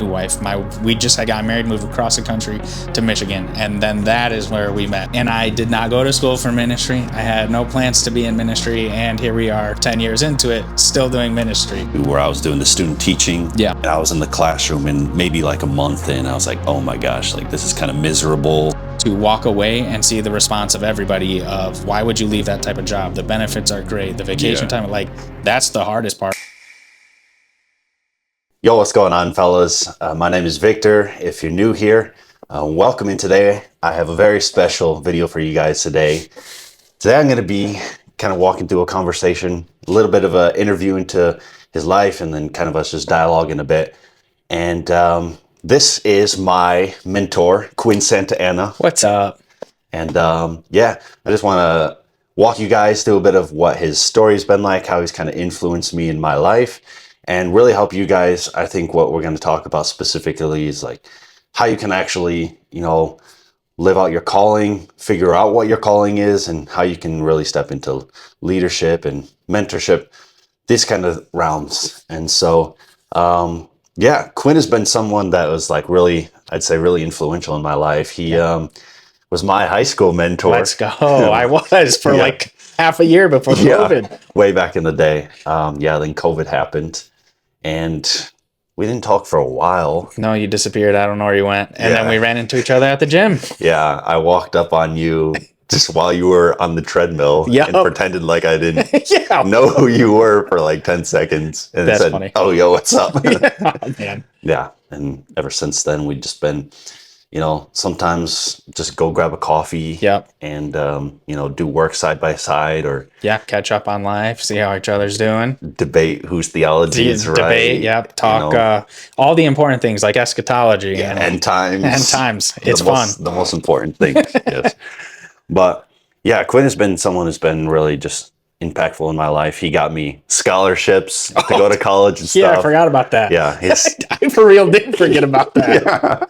new wife. We just had gotten married, moved across the country to Michigan, and then that is where we met. And I did not go to school for ministry. I had no plans to be in ministry, and here we are 10 years into it, still doing ministry. Where I was doing the student teaching. Yeah. And I was in the classroom, and maybe like a month in, I was like, oh my gosh, like this is kind of miserable. To walk away and see the response of everybody of why would you leave that type of job? The benefits are great. The vacation time, like that's the hardest part. Yo, what's going on, fellas? My name is Victor. If you're new here, welcome in today. I have a very special video for you guys today. Today I'm going to be kind of walking through a conversation, a little bit of an interview into his life, and then kind of us just dialoguing a bit. And this is my mentor, Quinn Santa Ana. What's up? And yeah, I just want to walk you guys through a bit of what his story's been like, how he's kind of influenced me in my life, and really help you guys. I think what we're going to talk about specifically is like how you can actually, live out your calling, figure out what your calling is, and how you can really step into leadership and mentorship, these kind of realms. And so, yeah, Quinn has been someone that was like really, I'd say really influential in my life. He was my high school mentor. Let's go. I was for like half a year before COVID. Way back in the day. Then COVID happened and we didn't talk for a while. No, you disappeared. I don't know where you went. And then we ran into each other at the gym. Yeah, I walked up on you just while you were on the treadmill and pretended like I didn't know who you were for like 10 seconds. And That's said, funny. "Oh, yo, what's up?" Oh, man. Yeah, and ever since then, we've just been, sometimes just go grab a coffee and, do work side by side or... Yeah, catch up on life, see how each other's doing. Debate whose theology is right. Debate, talk all the important things like eschatology. Yeah, end times. End times. It's fun. The most important thing, yes. But yeah, Quinn has been someone who's been really just impactful in my life. He got me scholarships to go to college and stuff. Yeah, I forgot about that. Yeah. I for real did forget about that.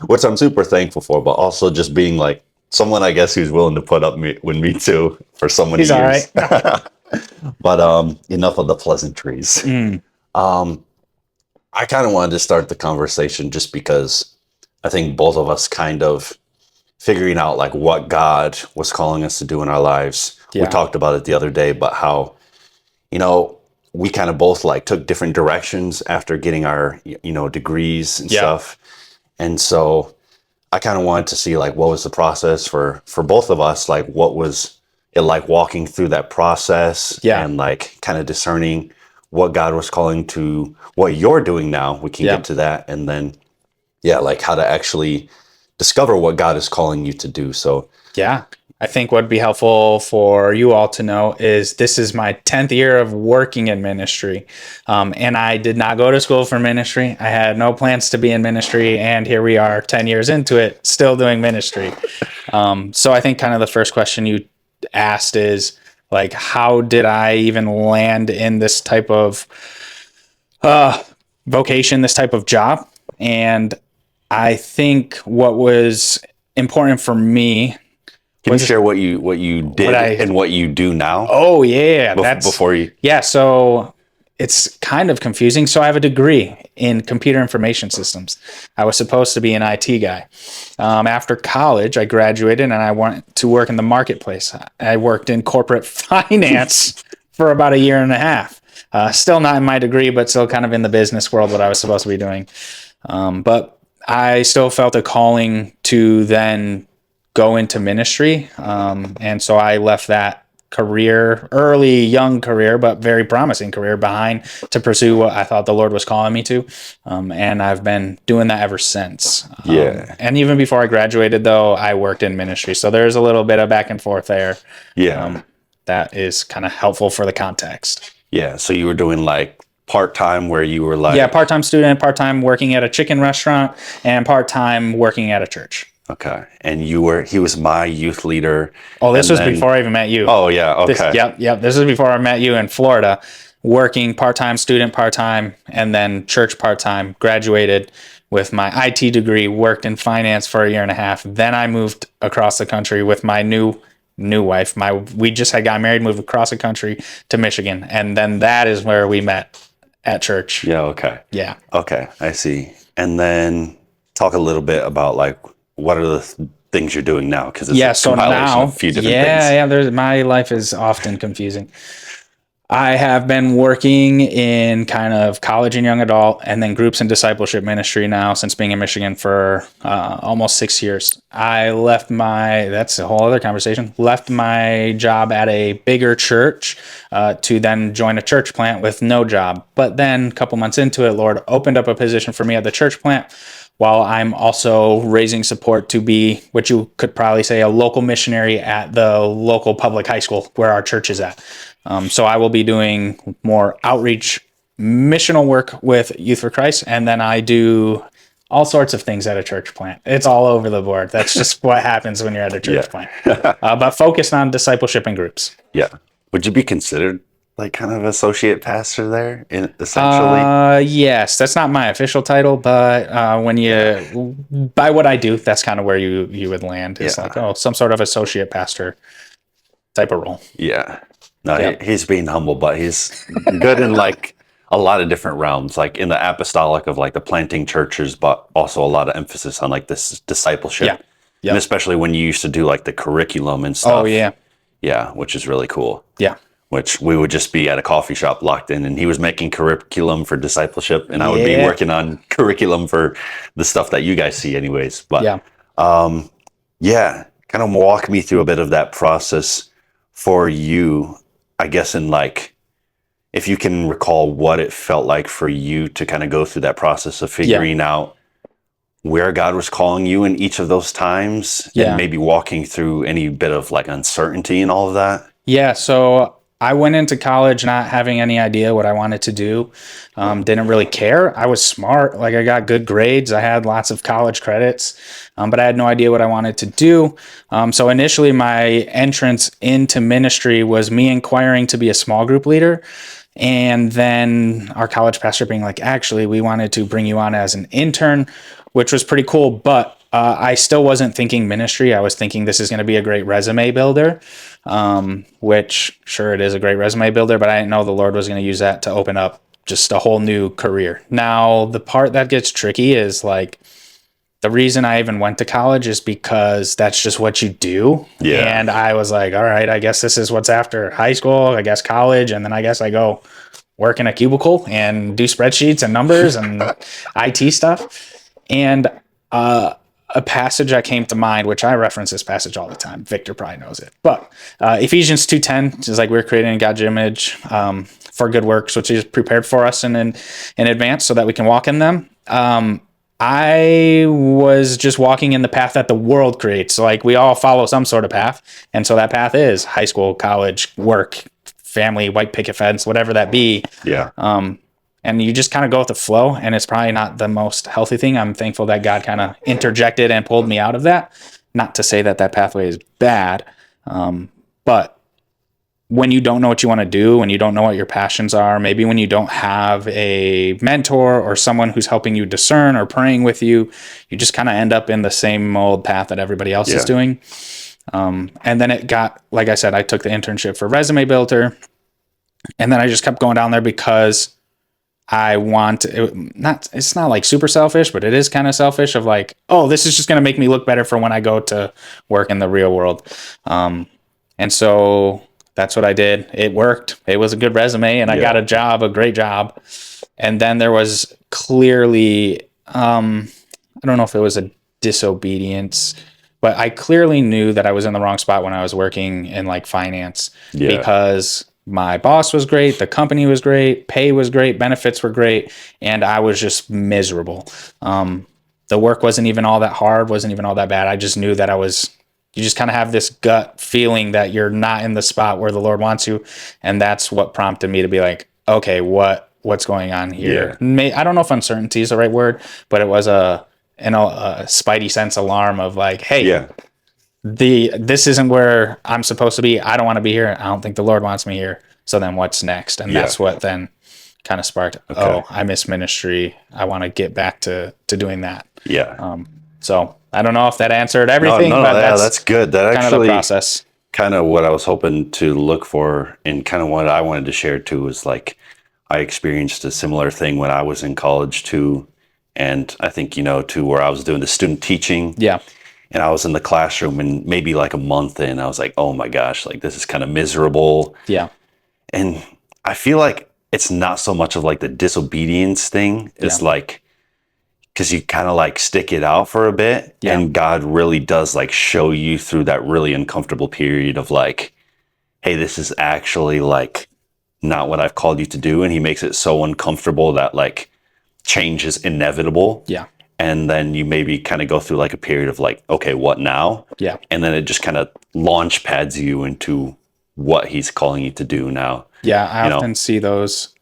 Which I'm super thankful for, but also just being like someone, I guess, who's willing to put up with me too for so many years. All right. But enough of the pleasantries. I kind of wanted to start the conversation just because I think both of us kind of figuring out like what God was calling us to do in our lives. Yeah. We talked about it the other day, but how, we kind of both like took different directions after getting our, degrees and stuff. And so I kind of wanted to see like, what was the process for both of us? Like, what was it like walking through that process and like kind of discerning what God was calling to what you're doing now. We can get to that. And then, like how to actually discover what God is calling you to do. So I think what'd be helpful for you all to know is this is my 10th year of working in ministry. And I did not go to school for ministry. I had no plans to be in ministry. And here we are 10 years into it, still doing ministry. So I think kind of the first question you asked is like, how did I even land in this type of vocation, this type of job? And I think what was important for me. Can you share what you did and what you do now? Oh yeah, before you. Yeah, so it's kind of confusing. So I have a degree in computer information systems. I was supposed to be an IT guy. After college, I graduated and I went to work in the marketplace. I worked in corporate finance for about a year and a half. Still not in my degree, but still kind of in the business world, what I was supposed to be doing. But I still felt a calling to then go into ministry. And so I left that young career, but very promising career behind to pursue what I thought the Lord was calling me to. And I've been doing that ever since. And even before I graduated, though, I worked in ministry. So there's a little bit of back and forth there. That is kind of helpful for the context. Yeah. So you were doing like part-time where you were like... part-time student, part-time working at a chicken restaurant, and part-time working at a church. Okay. And he was my youth leader. Oh, this was before I even met you. Oh, yeah. Okay. This was before I met you in Florida, working part-time student, part-time, and then church part-time, graduated with my IT degree, worked in finance for a year and a half. Then I moved across the country with my new wife. We just had gotten married, moved across the country to Michigan. And then that is where we met. at church. Yeah. Okay. Yeah. Okay. I see. And then talk a little bit about like what are the things you're doing now? Because it's Yeah. a So compilation of now, a few different yeah, things. yeah. My life is often confusing. I have been working in kind of college and young adult and then groups and discipleship ministry now since being in Michigan for almost 6 years. I that's a whole other conversation, left my job at a bigger church to then join a church plant with no job. But then a couple months into it, Lord opened up a position for me at the church plant while I'm also raising support to be what you could probably say a local missionary at the local public high school where our church is at. So I will be doing more outreach, missional work with Youth for Christ, and then I do all sorts of things at a church plant. It's all over the board. That's just what happens when you're at a church plant. But focused on discipleship and groups. Yeah. Would you be considered like kind of associate pastor there essentially? Yes, that's not my official title, but by what I do, that's kind of where you would land. It's like, some sort of associate pastor type of role. Yeah. No, he's being humble, but he's good in like a lot of different realms, like in the apostolic of like the planting churches, but also a lot of emphasis on like this discipleship. Yeah. Yep. And especially when you used to do like the curriculum and stuff. Oh, yeah. Yeah, which is really cool. Yeah. Which we would just be at a coffee shop locked in, and he was making curriculum for discipleship, and I would be working on curriculum for the stuff that you guys see anyways. But kind of walk me through a bit of that process for you, I guess, in like, if you can recall what it felt like for you to kind of go through that process of figuring out where God was calling you in each of those times, and maybe walking through any bit of like uncertainty and all of that. Yeah. So I went into college not having any idea what I wanted to do. Didn't really care. I was smart. Like I got good grades. I had lots of college credits, but I had no idea what I wanted to do. So initially my entrance into ministry was me inquiring to be a small group leader. And then our college pastor being like, actually, we wanted to bring you on as an intern, which was pretty cool. But I still wasn't thinking ministry. I was thinking this is going to be a great resume builder, which sure it is a great resume builder, but I didn't know the Lord was going to use that to open up just a whole new career. Now, the part that gets tricky is like, the reason I even went to college is because that's just what you do. Yeah. And I was like, all right, I guess this is what's after high school, I guess college. And then I guess I go work in a cubicle and do spreadsheets and numbers and IT stuff. And a passage that came to mind, which I reference this passage all the time. Victor probably knows it. But Ephesians 2:10 is like we're created in God's image for good works, which is prepared for us in advance so that we can walk in them. I was just walking in the path that the world creates. Like we all follow some sort of path. And so that path is high school, college, work, family, white picket fence, whatever that be. Yeah. And you just kind of go with the flow, and it's probably not the most healthy thing. I'm thankful that God kind of interjected and pulled me out of that. Not to say that pathway is bad, but when you don't know what you want to do, when you don't know what your passions are, maybe when you don't have a mentor or someone who's helping you discern or praying with you, you just kind of end up in the same old path that everybody else is doing. And then it got, like I said, I took the internship for resume builder, and then I just kept going down there because it's not like super selfish, but it is kind of selfish of like, oh, this is just going to make me look better for when I go to work in the real world. And so that's what I did. It worked. It was a good resume, and I got a great job. And then there was clearly, I don't know if it was a disobedience, but I clearly knew that I was in the wrong spot when I was working in like finance because my boss was great, the company was great, pay was great, benefits were great, and I was just miserable. The work wasn't even all that hard, wasn't even all that bad. I just knew that you just kind of have this gut feeling that you're not in the spot where the Lord wants you, and that's what prompted me to be like, okay, what's going on here? I don't know if uncertainty is the right word, but it was a spidey sense alarm of like, hey, this isn't where I'm supposed to be. I don't want to be here. I don't think the Lord wants me here. So then what's next? And that's what then kind of sparked, I miss ministry. I want to get back to doing that. Yeah. So I don't know if that answered everything, but that's good. That kind actually of the process. Kind of what I was hoping to look for, and kind of what I wanted to share too, is like, I experienced a similar thing when I was in college too. And I think, to where I was doing the student teaching. Yeah. And I was in the classroom, and maybe like a month in, I was like, oh my gosh, like this is kind of miserable. Yeah. And I feel like it's not so much of like the disobedience thing. It's like, because you kind of like stick it out for a bit, and God really does like show you through that really uncomfortable period of like, hey, this is actually like not what I've called you to do. And he makes it so uncomfortable that like change is inevitable. Yeah. And then you maybe kind of go through like a period of like, okay, what now? Yeah. And then it just kind of launch pads you into what he's calling you to do now. Yeah. I often see those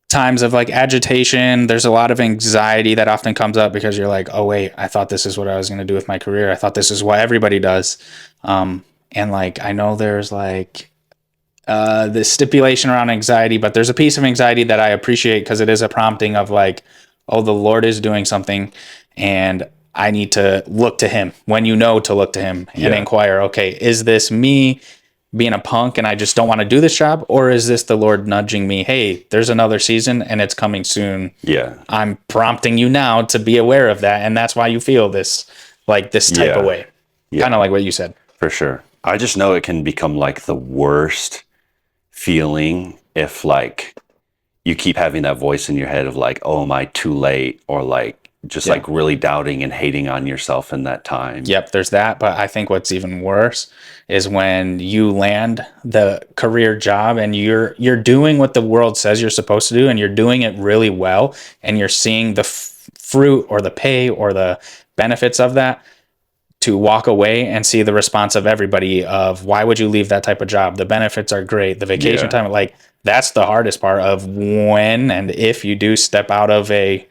times of like agitation. There's a lot of anxiety that often comes up because you're like, oh wait, I thought this is what I was going to do with my career. I thought this is what everybody does. And like, I know there's like the stipulation around anxiety, but there's a piece of anxiety that I appreciate because it is a prompting of like, oh, the Lord is doing something and I need to look to him when you know to look to him and inquire, okay, is this me being a punk and I just don't want to do this job? Or is this the Lord nudging me? Hey, there's another season and it's coming soon. Yeah. I'm prompting you now to be aware of that. And that's why you feel this type of way. Yeah. Kind of like what you said. For sure. I just know it can become like the worst feeling if like you keep having that voice in your head of like, oh, am I too late? Or like just like really doubting and hating on yourself in that time. Yep, there's that. But I think what's even worse is when you land the career job and you're doing what the world says you're supposed to do and you're doing it really well and you're seeing the fruit or the pay or the benefits of that, to walk away and see the response of everybody of why would you leave that type of job? The benefits are great. The vacation time, like that's the hardest part of when and if you do step out of a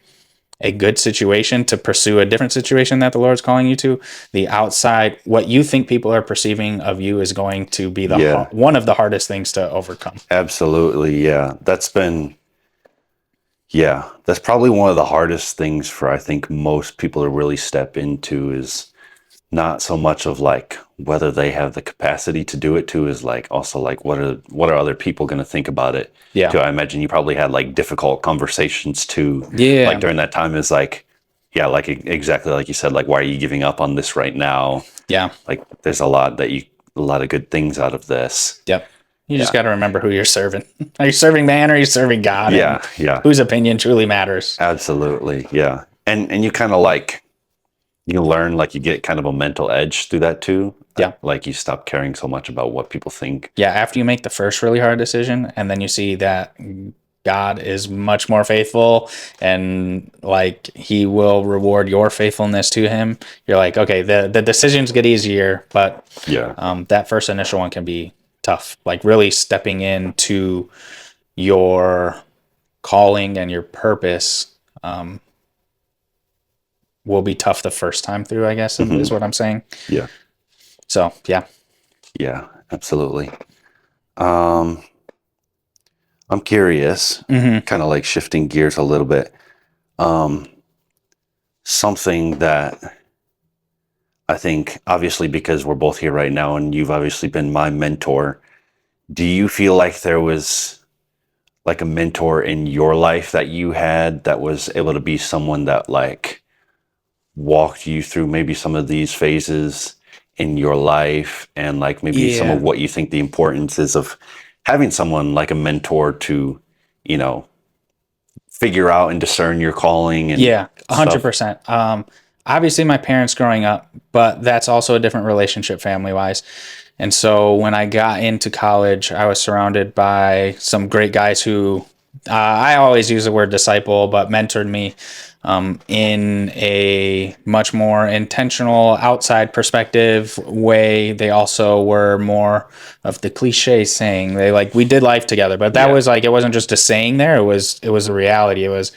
good situation to pursue a different situation that the Lord's calling you to. The outside, what you think people are perceiving of you is going to be one of the hardest things to overcome. Absolutely. Yeah. That's probably one of the hardest things for, I think, most people to really step into is not so much of like whether they have the capacity to do it too, is like also like what are other people going to think about it? Yeah. So I imagine you probably had like difficult conversations too. Yeah. Like during that time is like, like exactly like you said, like, why are you giving up on this right now? Yeah. Like there's a lot of good things out of this. Yep. You just got to remember who you're serving. Are you serving man or are you serving God? Yeah. Yeah. Whose opinion truly matters. Absolutely. Yeah. And you kind of like, you learn, like you get kind of a mental edge through that too. Yeah. Like you stop caring so much about what people think. Yeah. After you make the first really hard decision and then you see that God is much more faithful and like he will reward your faithfulness to him, you're like, okay, the decisions get easier, but that first initial one can be tough. Like really stepping into your calling and your purpose will be tough the first time through, I guess, is what I'm saying. Yeah. So, yeah. Yeah, absolutely. I'm curious, kind of like shifting gears a little bit. Something that I think, obviously, because we're both here right now and you've obviously been my mentor, do you feel like there was like a mentor in your life that you had that was able to be someone that like walked you through maybe some of these phases in your life and like maybe some of what you think the importance is of having someone like a mentor to, figure out and discern your calling? And 100%. Obviously my parents growing up, but that's also a different relationship family wise. And so when I got into college, I was surrounded by some great guys who I always use the word disciple, but mentored me in a much more intentional outside perspective way. They also were more of the cliche saying we did life together, but that was like, it wasn't just a saying there. It was a reality. It was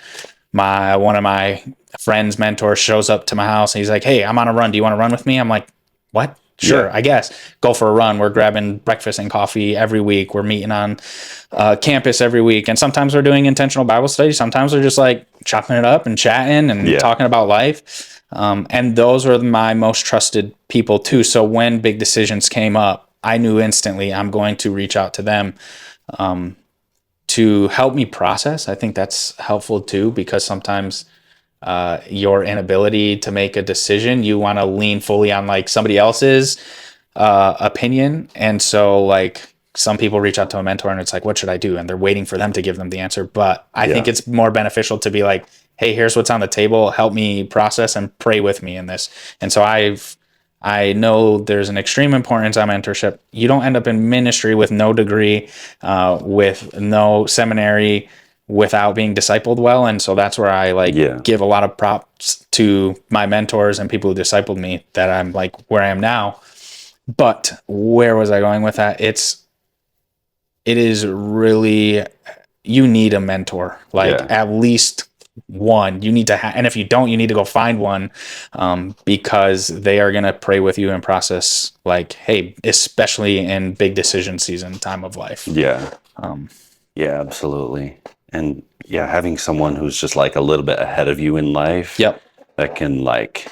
one of my friends' mentors shows up to my house and he's like, hey, I'm on a run. Do you want to run with me? I'm like, what? Sure, I guess. Go for a run. We're grabbing breakfast and coffee every week. We're meeting on campus every week. And sometimes we're doing intentional Bible study. Sometimes we're just like chopping it up and chatting and talking about life. And those were my most trusted people too. So when big decisions came up, I knew instantly I'm going to reach out to them to help me process. I think that's helpful too, because sometimes your inability to make a decision, you want to lean fully on like somebody else's opinion. And so like some people reach out to a mentor and it's like, what should I do? And they're waiting for them to give them the answer. But I think it's more beneficial to be like, hey, here's what's on the table. Help me process and pray with me in this. And so I know there's an extreme importance on mentorship. You don't end up in ministry with no degree, with no seminary, without being discipled well. And so that's where I give a lot of props to my mentors and people who discipled me, that I'm like where I am now. But where was I going with that? It is really, you need a mentor, like at least one. You need to have, and if you don't, you need to go find one, because they are going to pray with you and process, like, hey, especially in big decision season time of life. Yeah. Yeah, absolutely. And having someone who's just like a little bit ahead of you in life. Yep. That can like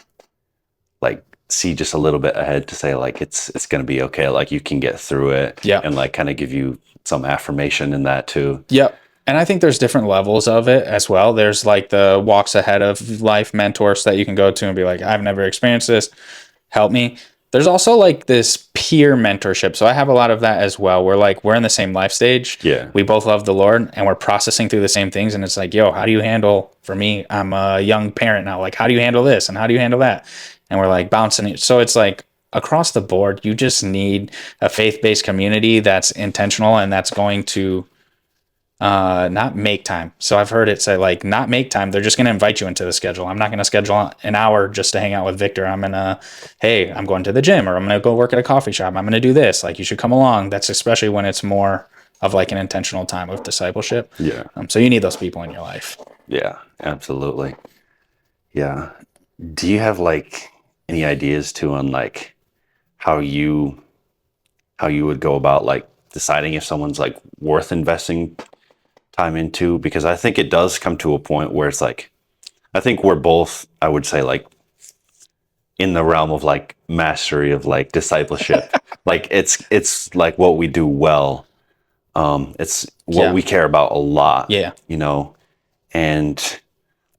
see just a little bit ahead to say like, it's going to be okay. Like you can get through it. Yeah. And like kind of give you some affirmation in that too. Yep. And I think there's different levels of it as well. There's like the walks ahead of life mentors that you can go to and be like, I've never experienced this, help me. There's also like this peer mentorship. So I have a lot of that as well. We're in the same life stage. Yeah. We both love the Lord and we're processing through the same things. And it's like, yo, how do you handle, for me, I'm a young parent now. Like, how do you handle this? And how do you handle that? And we're like bouncing it. So it's like across the board, you just need a faith-based community that's intentional and that's going to not make time. So I've heard it say like not make time. They're just going to invite you into the schedule. I'm not going to schedule an hour just to hang out with Victor. I'm going to, hey, I'm going to the gym, or I'm going to go work at a coffee shop. I'm going to do this. Like, you should come along. That's especially when it's more of like an intentional time of discipleship. Yeah. So you need those people in your life. Yeah, absolutely. Yeah. Do you have like any ideas too on like how you would go about like deciding if someone's like worth investing time into? Because I think it does come to a point where it's like, I think we're both, I would say, like in the realm of like mastery of like discipleship. Like it's like what we do well. It's what we care about a lot. Yeah. You know, and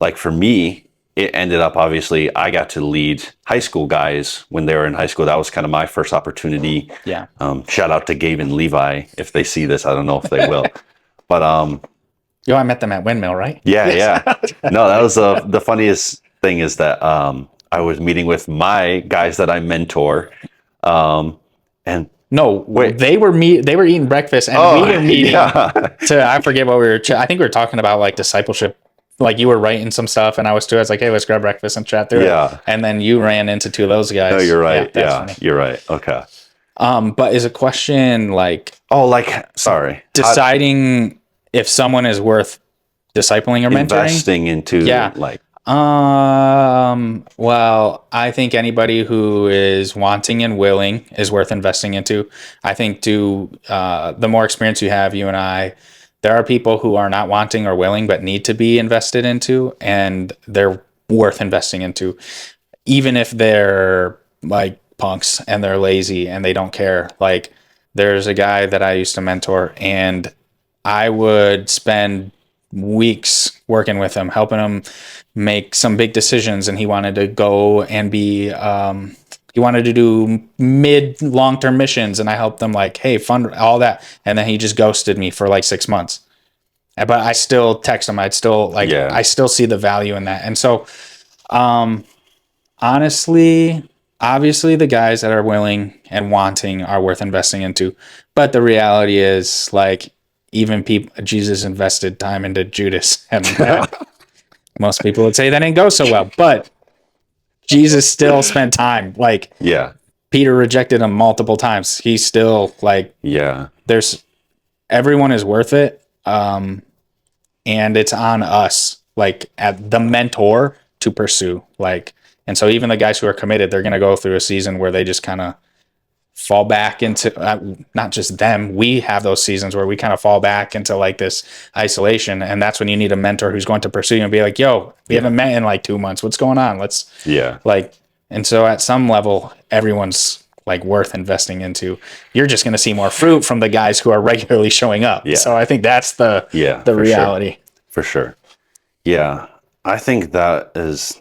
like for me, it ended up, obviously, I got to lead high school guys when they were in high school. That was kind of my first opportunity. Yeah. Shout out to Gabe and Levi if they see this. I don't know if they will, but yo, I met them at Windmill, right? yeah. No, that was the funniest thing is that I was meeting with my guys that I mentor, and no, wait, they were eating breakfast, and we were meeting. Yeah. I forget what we were. I think we were talking about like discipleship. Like you were writing some stuff, and I was too. I was like, "Hey, let's grab breakfast and chat through it." And then you ran into two of those guys. No, you're right. Yeah, you're right. Okay. But is a question like? Oh, like sorry. Deciding if someone is worth discipling or mentoring, investing into. Yeah. Like. Well, I think anybody who is wanting and willing is worth investing into. I think the more experience you have, you and I. There are people who are not wanting or willing, but need to be invested into, and they're worth investing into, even if they're like punks and they're lazy and they don't care. Like there's a guy that I used to mentor, and I would spend weeks working with him, helping him make some big decisions. And he wanted to go and be, he wanted to do long-term missions, and I helped them like, hey, fund all that. And then he just ghosted me for like 6 months. But I still text him. I'd still like, I still see the value in that. And so, honestly, obviously the guys that are willing and wanting are worth investing into. But the reality is like, even Jesus invested time into Judas, and most people would say that didn't go so well, but Jesus still spent time. Like, Peter rejected him multiple times. He's still like, everyone is worth it. And it's on us, like at the mentor, to pursue. Like, and so even the guys who are committed, they're going to go through a season where they just kind of fall back into, not just them, we have those seasons where we kind of fall back into like this isolation. And that's when you need a mentor who's going to pursue you and be like, yo, we haven't met in like 2 months. What's going on? Let's like, and so at some level, everyone's like worth investing into. You're just going to see more fruit from the guys who are regularly showing up. Yeah. So I think that's the for reality. Sure. For sure. Yeah. I think that is,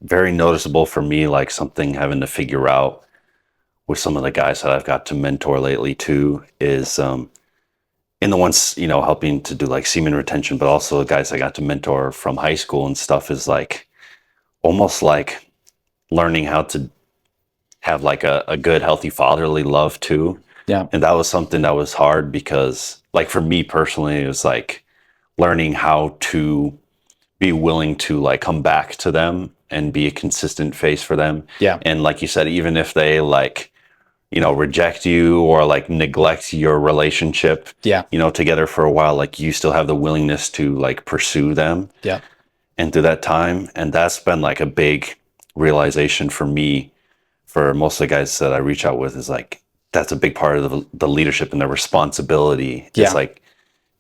very noticeable for me, like something having to figure out with some of the guys that I've got to mentor lately too is, in the ones, helping to do like semen retention, but also the guys I got to mentor from high school and stuff is like almost like learning how to have like a good, healthy fatherly love too. Yeah. And that was something that was hard because, like, for me personally, it was like learning how to be willing to like come back to them and be a consistent face for them. Yeah. And like you said, even if they like, reject you or like neglect your relationship, Yeah. Together for a while, like you still have the willingness to like pursue them. Yeah. And through that time. And that's been like a big realization for me, for most of the guys that I reach out with, is like, that's a big part of the leadership and the responsibility. Yeah. It's like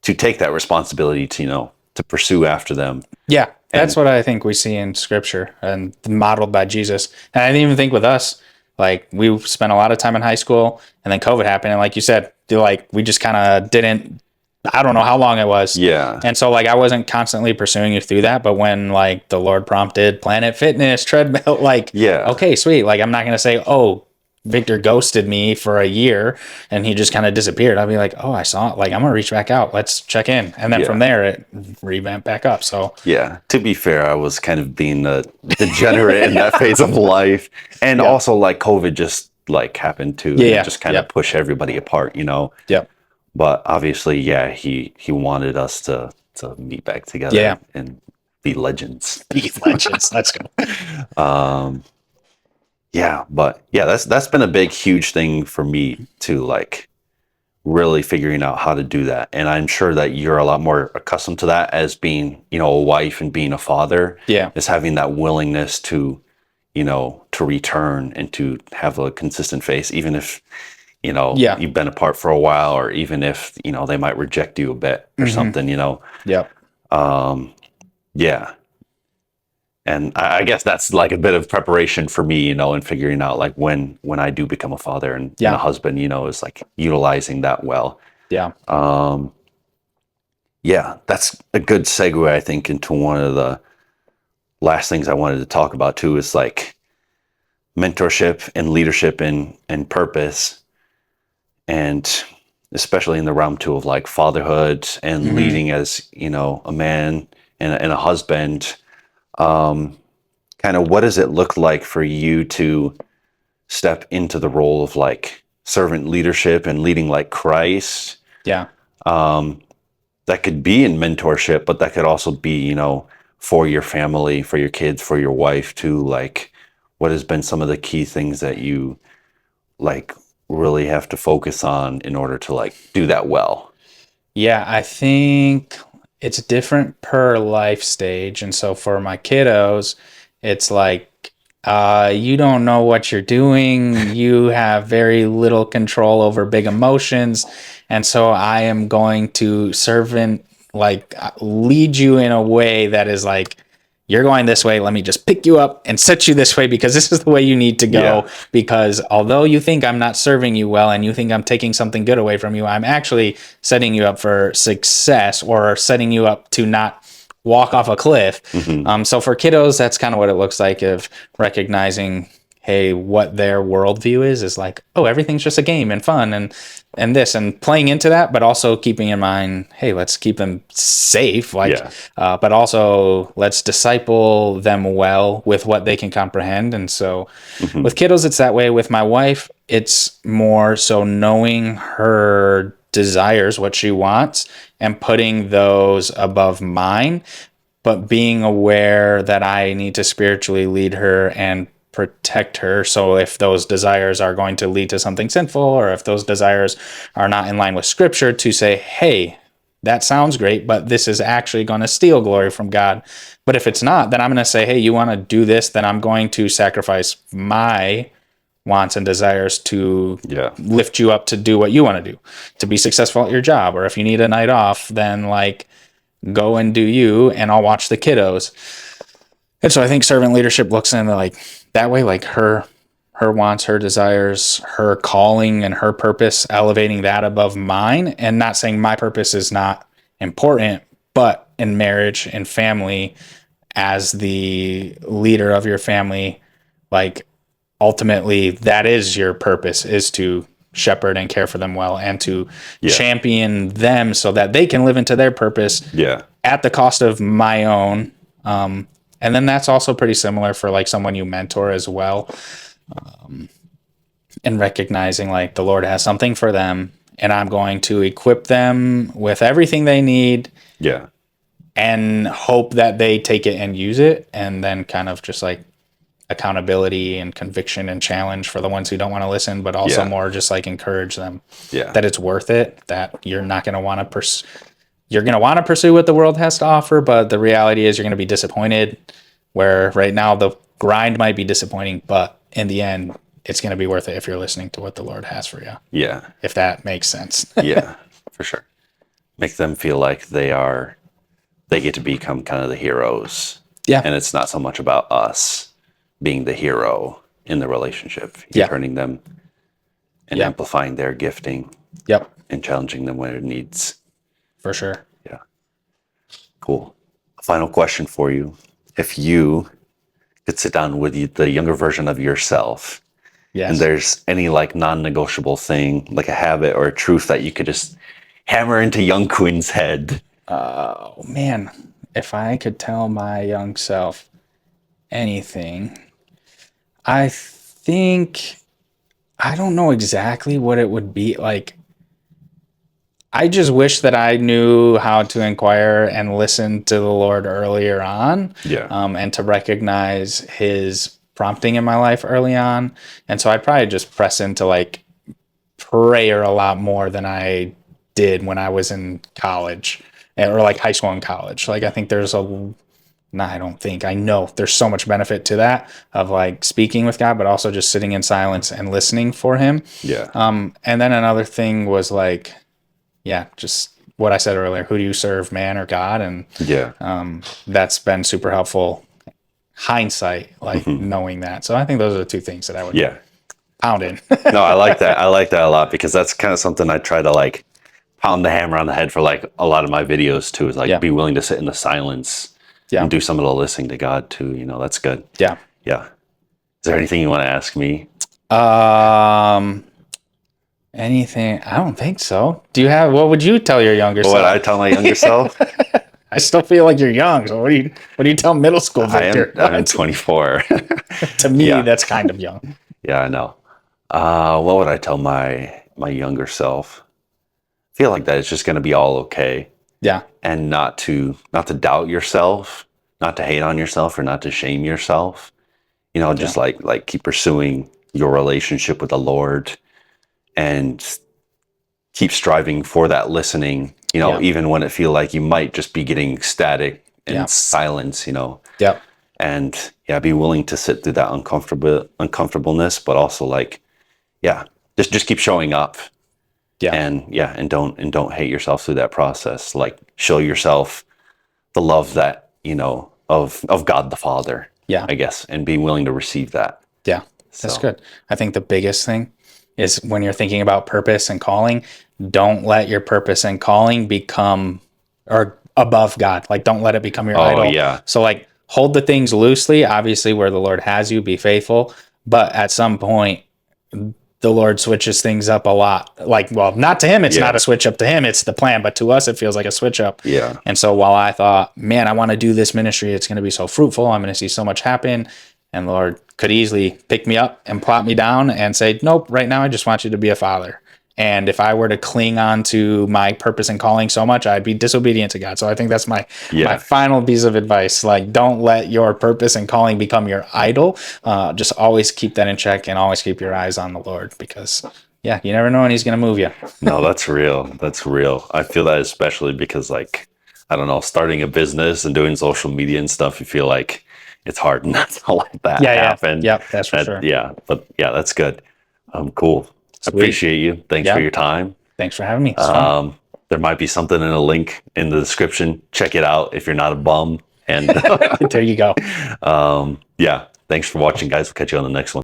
to take that responsibility to, to pursue after them. Yeah. That's what I think we see in scripture and modeled by Jesus. And I didn't even think with us, like we spent a lot of time in high school and then COVID happened. And like you said, like we just kind of didn't, I don't know how long it was. Yeah. And so like I wasn't constantly pursuing you through that. But when like the Lord prompted Planet Fitness, treadmill, like, Yeah. okay, sweet. Like I'm not going to say, oh, Victor ghosted me for a year and he just kind of disappeared. I'll be like, oh, I saw it. Like, I'm going to reach back out. Let's check in. And then from there, it revamped back up. So, yeah, to be fair, I was kind of being a degenerate in that phase of life. And also, like, COVID just, like, happened too. Yeah. Just kind of push everybody apart, Yep. But obviously, he wanted us to meet back together and be legends. Be legends. Let's go. That's been a big, huge thing for me to like really figuring out how to do that. And I'm sure that you're a lot more accustomed to that as being, a wife and being a father. Yeah. Is having that willingness to, to return and to have a consistent face, even if, you've been apart for a while, or even if, they might reject you a bit or something, Yep. Yeah. And I guess that's like a bit of preparation for me, and figuring out like when I do become a father and a husband, is like utilizing that well. Yeah. That's a good segue, I think, into one of the last things I wanted to talk about too, is like mentorship and leadership and purpose. And especially in the realm too of like fatherhood and leading as, a man and a husband. Kind of what does it look like for you to step into the role of like servant leadership and leading like Christ? Yeah. That could be in mentorship, but that could also be, for your family, for your kids, for your wife too. Like, what has been some of the key things that you like really have to focus on in order to like do that well? Yeah, I think it's different per life stage. And so for my kiddos, it's like, you don't know what you're doing. You have very little control over big emotions. And so I am going to lead you in a way that is like, you're going this way. Let me just pick you up and set you this way because this is the way you need to go. Yeah. Because although you think I'm not serving you well and you think I'm taking something good away from you, I'm actually setting you up for success or setting you up to not walk off a cliff. So for kiddos, that's kind of what it looks like, of recognizing, hey, what their worldview is like, oh, everything's just a game and fun and this, and playing into that, but also keeping in mind, hey, let's keep them safe, but also let's disciple them well with what they can comprehend. And so with kiddos, it's that way. With my wife, it's more so knowing her desires, what she wants, and putting those above mine, but being aware that I need to spiritually lead her and protect her. So if those desires are going to lead to something sinful, or if those desires are not in line with scripture, to say, hey, that sounds great, but this is actually going to steal glory from God. But if it's not, then I'm going to say, hey, you want to do this, then I'm going to sacrifice my wants and desires to lift you up to do what you want to do, to be successful at your job. Or if you need a night off, then like go and do you, and I'll watch the kiddos. And so I think servant leadership looks in like that way, like her her wants, her desires, her calling, and her purpose, elevating that above mine, and not saying my purpose is not important, but in marriage and family, as the leader of your family, like ultimately that is your purpose, is to shepherd and care for them well and to champion them so that they can live into their purpose at the cost of my own. And then that's also pretty similar for like someone you mentor as well. And recognizing like the Lord has something for them and I'm going to equip them with everything they need. Yeah. And hope that they take it and use it. And then kind of just like accountability and conviction and challenge for the ones who don't want to listen, but also more just like encourage them that it's worth it, that you're not going to want to pursue. You're going to want to pursue what the world has to offer, but the reality is you're going to be disappointed, where right now the grind might be disappointing, but in the end, it's going to be worth it if you're listening to what the Lord has for you. Yeah. If that makes sense. Yeah, for sure. Make them feel like they get to become kind of the heroes. Yeah. And it's not so much about us being the hero in the relationship. You're turning them and amplifying their gifting. Yep. And challenging them when it needs. For sure. Yeah. Cool. A final question for you. If you could sit down with the younger version of yourself, and there's any like non-negotiable thing, like a habit or a truth that you could just hammer into young Quinn's head. Oh man, if I could tell my young self anything, I think, I don't know exactly what it would be. Like, I just wish that I knew how to inquire and listen to the Lord earlier on. And to recognize his prompting in my life early on. And so I'd probably just press into like prayer a lot more than I did when I was in college or like high school and college. Like, I think there's I know there's so much benefit to that of like speaking with God, but also just sitting in silence and listening for him. And then another thing was like, just what I said earlier, who do you serve, man or God? And that's been super helpful. Hindsight, like knowing that. So I think those are the two things that I would pound in. No, I like that. I like that a lot because that's kind of something I try to like pound the hammer on the head for like a lot of my videos too, is like be willing to sit in the silence and do some of the listening to God too. You know, that's good. Yeah. Is there anything you want to ask me? Anything? I don't think so. What would you tell your younger self? What I tell my younger self? I still feel like you're young. So what do you tell middle school Victor? I'm 24. To me, that's kind of young. Yeah, I know. What would I tell my younger self? I feel like that it's just going to be all okay. Yeah. And not to doubt yourself, not to hate on yourself or not to shame yourself. You know, just like keep pursuing your relationship with the Lord and keep striving for that listening, you know, even when it feel like you might just be getting static and silence, you know. And be willing to sit through that uncomfortableness, but also like, just keep showing up. And don't hate yourself through that process. Like, show yourself the love that, you know, of God the Father. I guess, and being willing to receive that. That's good. I think the biggest thing is when you're thinking about purpose and calling, don't let your purpose and calling become or above God. Like, don't let it become your idol. So like, hold the things loosely, obviously where the Lord has you, be faithful. But at some point, the Lord switches things up a lot. Like, well, not to him, it's not a switch up to him, it's the plan. But to us, it feels like a switch up. And so while I thought, man, I want to do this ministry, it's going to be so fruitful, I'm going to see so much happen. And the Lord could easily pick me up and plop me down and say, nope, right now I just want you to be a father. And if I were to cling on to my purpose and calling so much, I'd be disobedient to God. So I think that's my final piece of advice. Like, don't let your purpose and calling become your idol. Just always keep that in check and always keep your eyes on the Lord, because you never know when he's going to move you. No, that's real. That's real. I feel that especially because, like, I don't know, starting a business and doing social media and stuff, you feel like it's hard not to let that happen. That's for sure. But that's good. Cool. Sweet. Appreciate you. Thanks for your time. Thanks for having me. There might be something in a link in the description. Check it out if you're not a bum. And there you go. Thanks for watching, guys. We'll catch you on the next one.